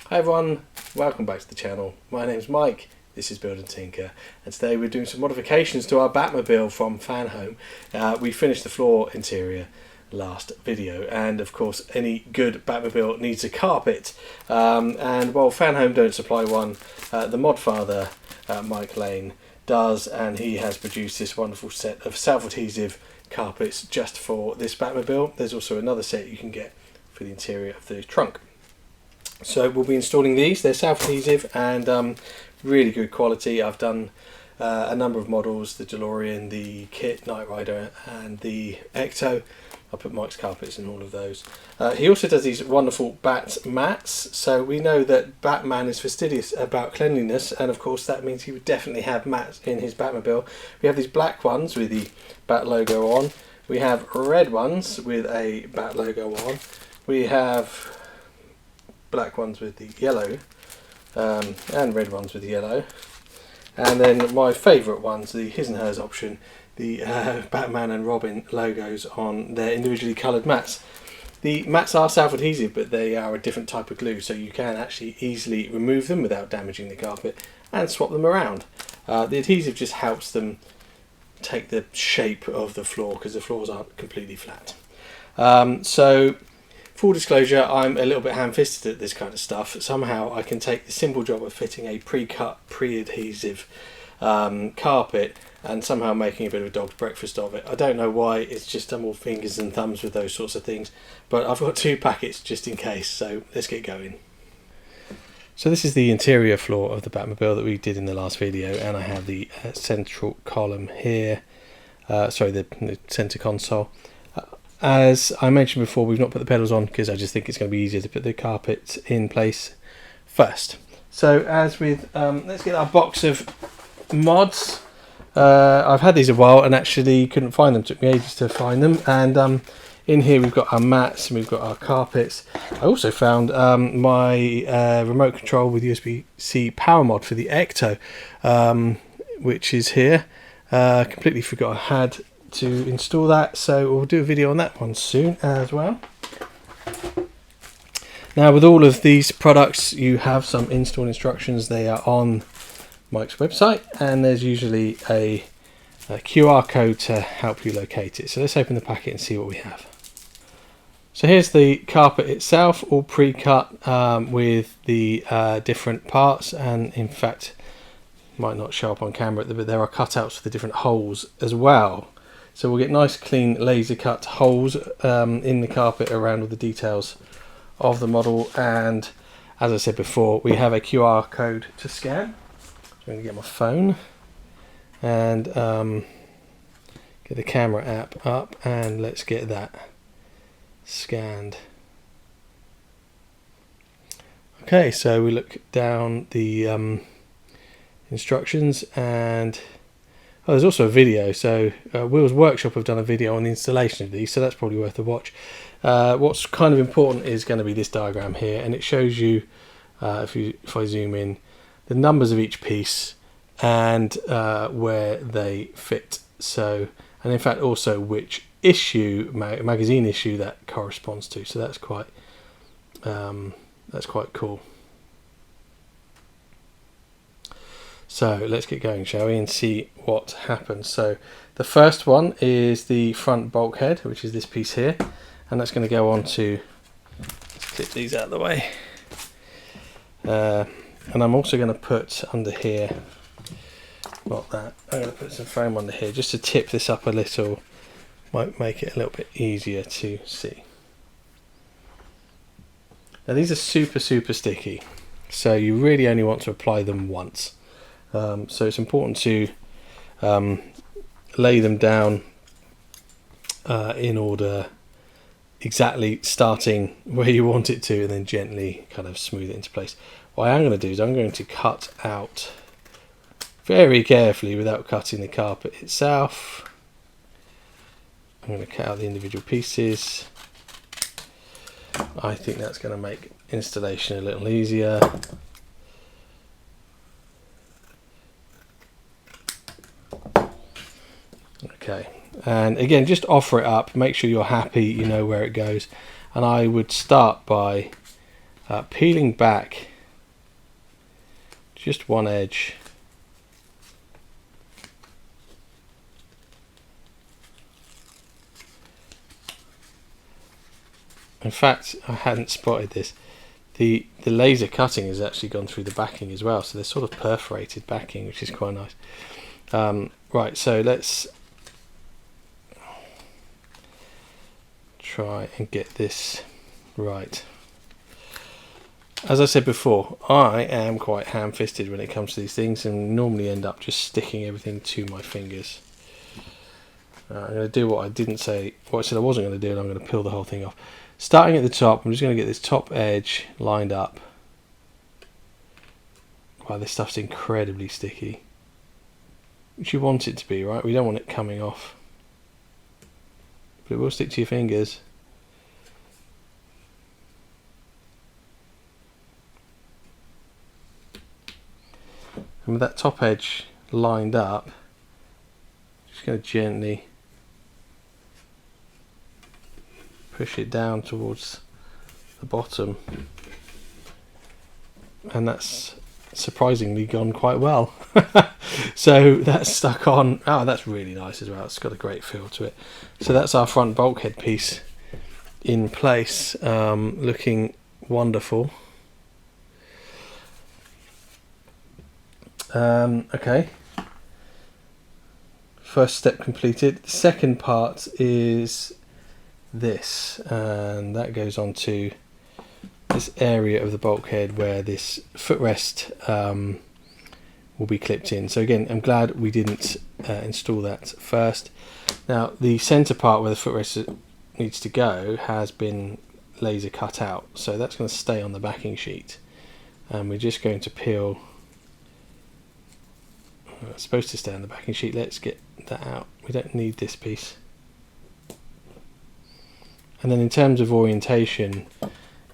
Hi everyone, welcome back to the channel. My name's Mike, this is Build and Tinker, and today we're doing some modifications to our Batmobile from Fanhome. We finished the floor interior last video, and of course any good Batmobile needs a carpet, and while Fanhome don't supply one, the mod father, Mike Lane, does, and he has produced this wonderful set of self-adhesive carpets just for this Batmobile. There's also another set you can get for the interior of the trunk. So we'll be installing these. They're self-adhesive and really good quality. I've done a number of models, the DeLorean, the Kit, Knight Rider and the Ecto. I put Mike's carpets in all of those. He also does these wonderful bat mats. So we know that Batman is fastidious about cleanliness, and of course that means he would definitely have mats in his Batmobile. We have these black ones with the Bat logo on. We have red ones with a Bat logo on. We have black ones with the yellow and red ones with the yellow, and then my favourite ones, the his and hers option, the Batman and Robin logos on their individually coloured mats. The mats are self-adhesive, but they are a different type of glue, so you can actually easily remove them without damaging the carpet and swap them around. The adhesive just helps them take the shape of the floor because the floors aren't completely flat. So full disclosure, I'm a little bit ham-fisted at this kind of stuff. Somehow I can take the simple job of fitting a pre-cut, pre-adhesive carpet and somehow making a bit of a dog's breakfast of it. I don't know why, it's just I'm all fingers and thumbs with those sorts of things. But I've got 2 packets just in case, so let's get going. So this is the interior floor of the Batmobile that we did in the last video, and I have the central column here, the centre console. As I mentioned before, we've not put the pedals on because I just think it's going to be easier to put the carpet in place first. So as with, let's get our box of mods. I've had these a while and actually couldn't find them. Took me ages to find them. And in here we've got our mats and we've got our carpets. I also found my remote control with USB-C power mod for the Ecto, which is here. Completely forgot I had to install that, so we'll do a video on that one soon as well. Now with all of these products you have some install instructions. They are on Mike's website, and there's usually a QR code to help you locate it. So let's open the packet and see what we have. So here's the carpet itself, all pre-cut with the different parts, and in fact might not show up on camera, but there are cutouts for the different holes as well. So we'll get nice clean laser cut holes in the carpet around all the details of the model, and as I said before, we have a QR code to scan. So I'm going to get my phone and get the camera app up, and let's get that scanned. Okay, so we look down the instructions, and there's also a video. So Will's Workshop have done a video on the installation of these, so that's probably worth a watch. What's kind of important is going to be this diagram here, and it shows you, if I zoom in, the numbers of each piece and where they fit. So, and in fact also which issue, magazine issue, that corresponds to. So that's quite cool. So let's get going, shall we, and see what happens. So the first one is the front bulkhead, which is this piece here, and that's going to go on to, let's clip these out of the way. And I'm also going to put under here, not that, I'm going to put some foam under here just to tip this up a little, might make it a little bit easier to see. Now these are super sticky, so you really only want to apply them once. So it's important to lay them down in order, exactly starting where you want it to, and then gently kind of smooth it into place. What I am going to do is I'm going to cut out very carefully without cutting the carpet itself. I'm going to cut out the individual pieces. I think that's going to make installation a little easier. Okay, and again, just offer it up, make sure you're happy, you know where it goes, and I would start by peeling back just one edge. In fact, I hadn't spotted this. The laser cutting has actually gone through the backing as well, so there's sort of perforated backing, which is quite nice. Right, so let's try and get this right. As I said before, I am quite ham-fisted when it comes to these things and normally end up just sticking everything to my fingers. I'm going to do what I didn't say, what I said I wasn't going to do, and I'm going to peel the whole thing off. Starting at the top, I'm just going to get this top edge lined up. Wow, this stuff's incredibly sticky. Which you want it to be, right? We don't want it coming off. But it will stick to your fingers. And with that top edge lined up, just going to gently push it down towards the bottom, and that's surprisingly gone quite well. So that's stuck on. Oh, that's really nice as well. It's got a great feel to it. So that's our front bulkhead piece in place, looking wonderful. Okay, first step completed. The second part is this, and that goes on to this area of the bulkhead where this footrest will be clipped in. So again, I'm glad we didn't install that first. Now the center part where the footrest needs to go has been laser cut out, so that's going to stay on the backing sheet, and we're just going to peel. It's supposed to stay on the backing sheet. Let's get that out. We don't need this piece. And then in terms of orientation,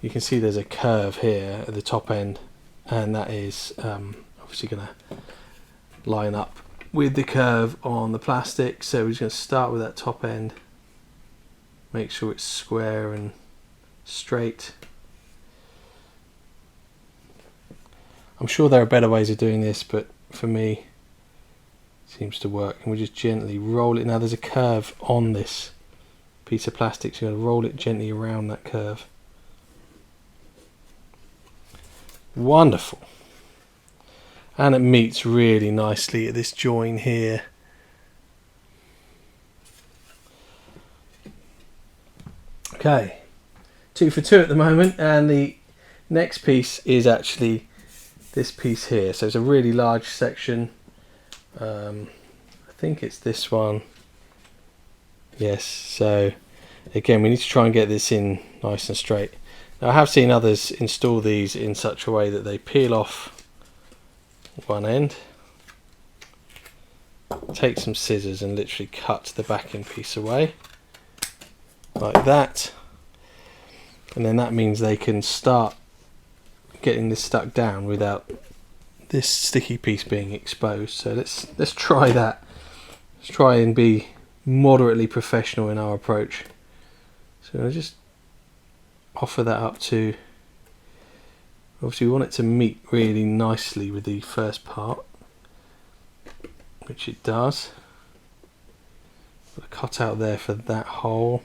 you can see there's a curve here at the top end, and that is obviously going to line up with the curve on the plastic. So we're just going to start with that top end, make sure it's square and straight. I'm sure there are better ways of doing this, but for me it seems to work. And we just gently roll it. Now there's a curve on this piece of plastic, so you're going to roll it gently around that curve. Wonderful. And it meets really nicely at this join here. Okay, 2 for 2 at the moment, and the next piece is actually this piece here. So it's a really large section. I think it's this one. Yes, so again we need to try and get this in nice and straight. Now I have seen others install these in such a way that they peel off one end, take some scissors and literally cut the backing piece away like that, and then that means they can start getting this stuck down without this sticky piece being exposed. So let's try that. Let's try and be moderately professional in our approach. So I'll just offer that up to, obviously we want it to meet really nicely with the first part, which it does. Got a cut out there for that hole.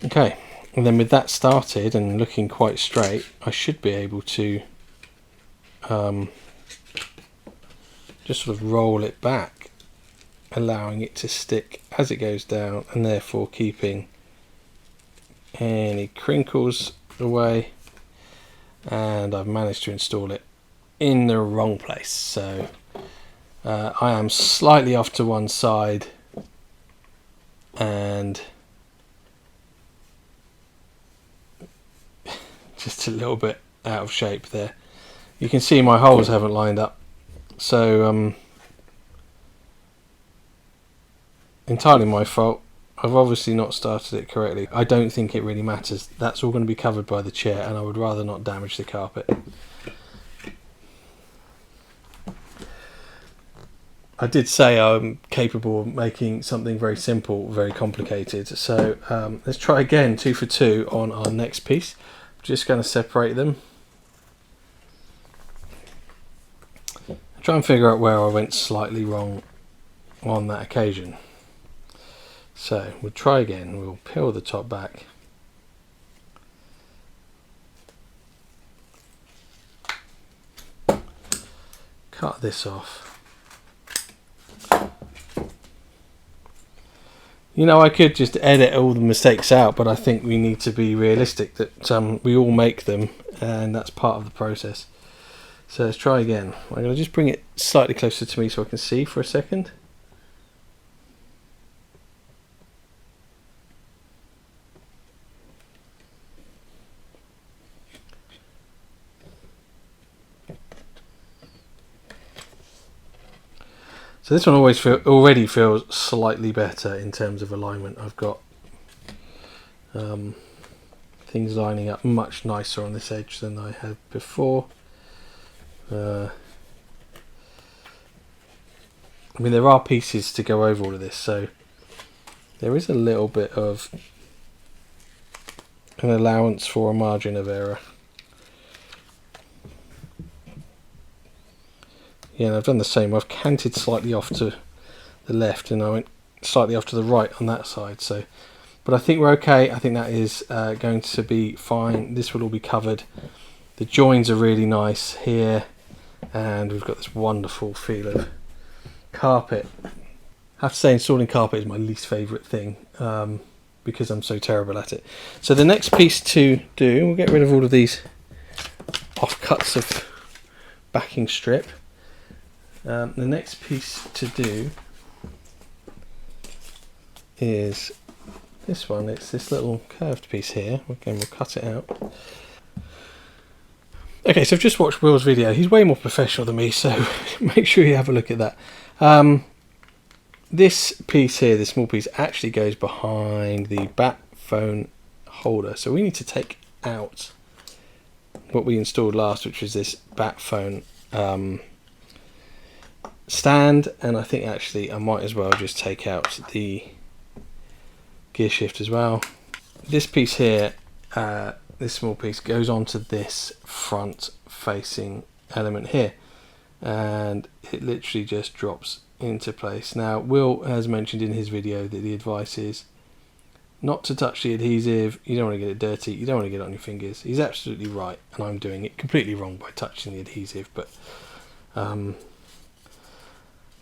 Okay, and then with that started and looking quite straight, I should be able to just sort of roll it back, allowing it to stick as it goes down, and therefore keeping any crinkles away. And I've managed to install it in the wrong place, so I am slightly off to one side and just a little bit out of shape there. You can see my holes haven't lined up, so entirely my fault. I've obviously not started it correctly. I don't think it really matters. That's all going to be covered by the chair, and I would rather not damage the carpet. I did say I'm capable of making something very simple very complicated, so let's try again, 2 for 2 on our next piece. I'm just going to separate them. try and figure out where I went slightly wrong on that occasion. So we'll try again. We'll peel the top back. Cut this off. You know, I could just edit all the mistakes out, but I think we need to be realistic that we all make them, and that's part of the process. So let's try again. I'm going to just bring it slightly closer to me so I can see for a second. So this one already feels slightly better in terms of alignment. I've got things lining up much nicer on this edge than I had before. I mean, there are pieces to go over all of this, so there is a little bit of an allowance for a margin of error. Yeah, and I've done the same. I've canted slightly off to the left, and I went slightly off to the right on that side. So, but I think we're okay. I think that is going to be fine. This will all be covered. The joins are really nice here, and we've got this wonderful feel of carpet. I have to say, installing carpet is my least favourite thing because I'm so terrible at it. So the next piece to do, we'll get rid of all of these offcuts of backing strip. The next piece to do is this one. It's this little curved piece here. Again, we'll cut it out. Okay, so I've just watched Will's video. He's way more professional than me, so make sure you have a look at that. This piece here, this small piece, actually goes behind the bat phone holder. So we need to take out what we installed last, which was this bat phone stand, and I think actually I might as well just take out the gear shift as well. This piece here, this small piece, goes onto this front facing element here, and it literally just drops into place. Now, Will has mentioned in his video that the advice is not to touch the adhesive. You don't want to get it dirty, you don't want to get it on your fingers. He's absolutely right, and I'm doing it completely wrong by touching the adhesive, but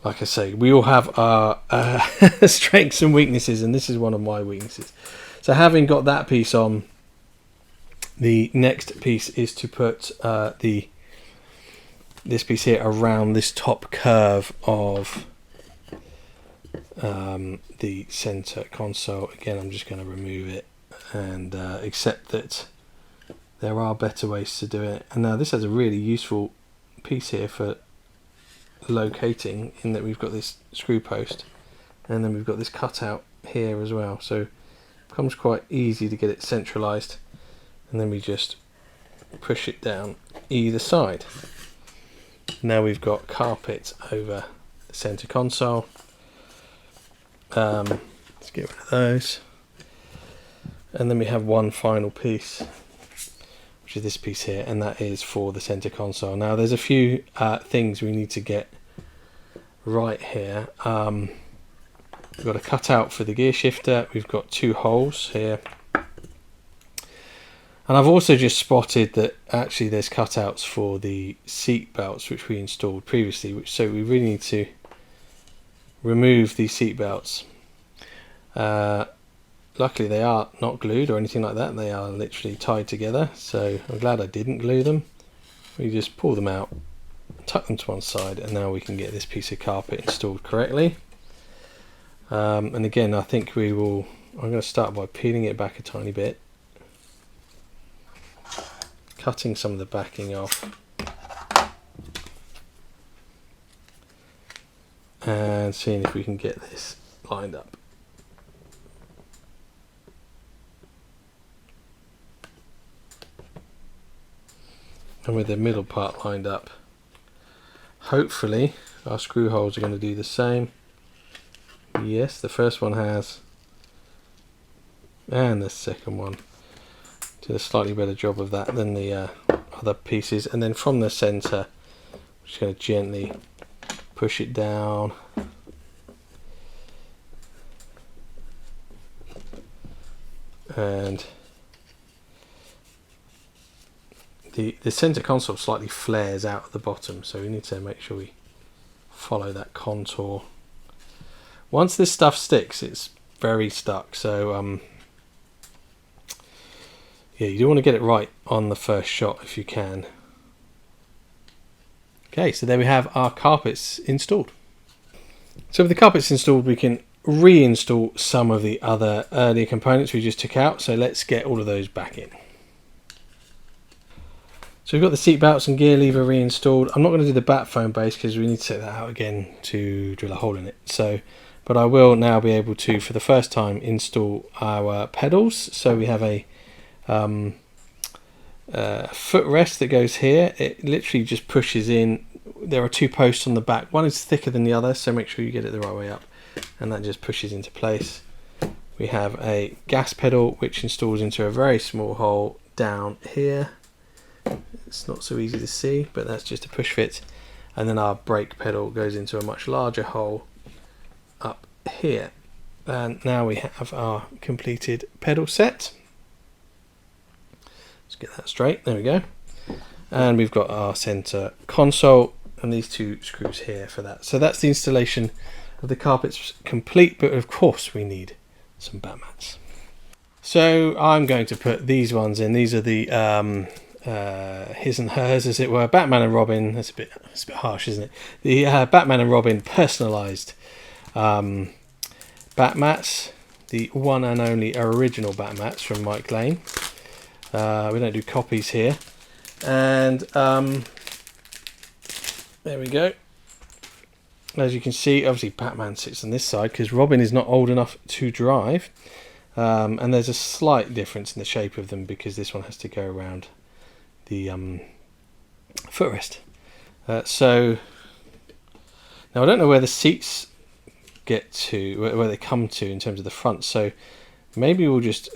like I say, we all have our strengths and weaknesses, and this is one of my weaknesses. So having got that piece on, the next piece is to put this piece here around this top curve of the center console. Again, I'm just going to remove it and accept that there are better ways to do it. And now this has a really useful piece here for locating, in that we've got this screw post and then we've got this cutout here as well, so it becomes quite easy to get it centralized, and then we just push it down either side. Now we've got carpet over the center console. Let's get rid of those, and then we have one final piece, which is this piece here, and that is for the center console. Now there's a few things we need to get right here. We've got a cutout for the gear shifter, we've got two holes here, and I've also just spotted that actually there's cutouts for the seat belts which we installed previously, so we really need to remove these seat belts. Luckily they are not glued or anything like that, they are literally tied together, so I'm glad I didn't glue them. We just pull them out, tuck them to one side, and now we can get this piece of carpet installed correctly. And again, I think I'm going to start by peeling it back a tiny bit, cutting some of the backing off, and seeing if we can get this lined up. And with the middle part lined up, hopefully our screw holes are going to do the same. Yes, the first one has, and the second one did a slightly better job of that than the other pieces. And then from the center, I'm just going to gently push it down, and the center console slightly flares out at the bottom, so we need to make sure we follow that contour. Once this stuff sticks, it's very stuck, so yeah, you do want to get it right on the first shot if you can. Okay, so there we have our carpets installed. So with the carpets installed, we can reinstall some of the other earlier components we just took out, so let's get all of those back in. So we've got the seat belts and gear lever reinstalled. I'm not going to do the bat foam base because we need to set that out again to drill a hole in it. But I will now be able to, for the first time, install our pedals. So we have a footrest that goes here. It literally just pushes in. There are two posts on the back. One is thicker than the other, so make sure you get it the right way up. And that just pushes into place. We have a gas pedal which installs into a very small hole down here. It's not so easy to see, but that's just a push fit. And then our brake pedal goes into a much larger hole up here. And now we have our completed pedal set. Let's get that straight. There we go. And we've got our center console and these two screws here for that. So that's the installation of the carpets complete, but of course we need some bat mats. So I'm going to put these ones in. These are the his and hers, as it were, Batman and Robin. That's a bit harsh, isn't it? The Batman and Robin personalised bat mats, the one and only original bat mats from Mike Lane. We don't do copies here, and there we go. As you can see, obviously Batman sits on this side because Robin is not old enough to drive, and there's a slight difference in the shape of them because this one has to go around the footrest. So now I don't know where the seats get to, where they come to in terms of the front, so maybe we'll just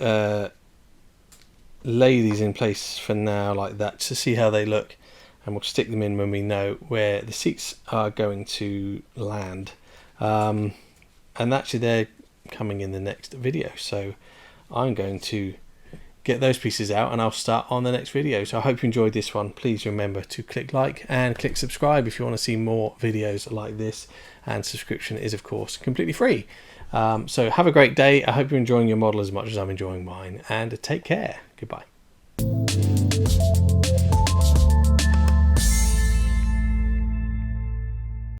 lay these in place for now like that to see how they look, and we'll stick them in when we know where the seats are going to land. And actually they're coming in the next video, so I'm going to get those pieces out and I'll start on the next video. So I hope you enjoyed this one. Please remember to click like and click subscribe if you want to see more videos like this, and subscription is of course completely free. So have a great day. I hope you're enjoying your model as much as I'm enjoying mine, and take care. Goodbye.